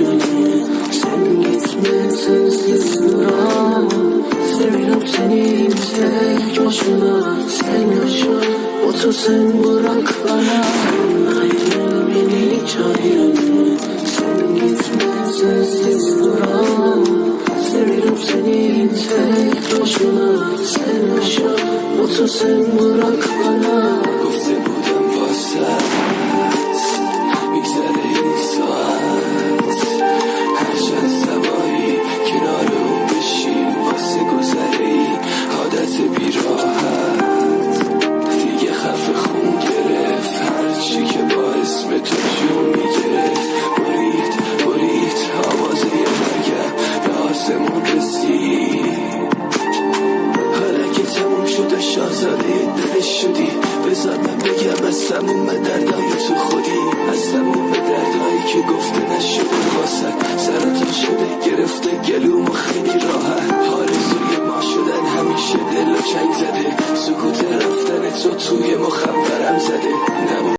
çayını. Sen gitme sensiz duramam. Seviyorum seni tek başına. Sen yaşa otur sen bırak bana. Ayrıl beni çayını. Sen gitme sensiz duramam. Seviyorum seni tek başına. Sen yaşa otur sen bırak bana. گفته بودم واسه میگذره این ساعت هر چند سوایی کنار اون بشیم واسه گذره این عادت بیراحت دیگه خفه خون گرفت هرچی که با اسم تو جون میگرفت برید آوازه مرگم به آسمون رسید حالا که تموم شده شاهزاده دلش شدی بذار من بگم از تموم دردای تو خودی از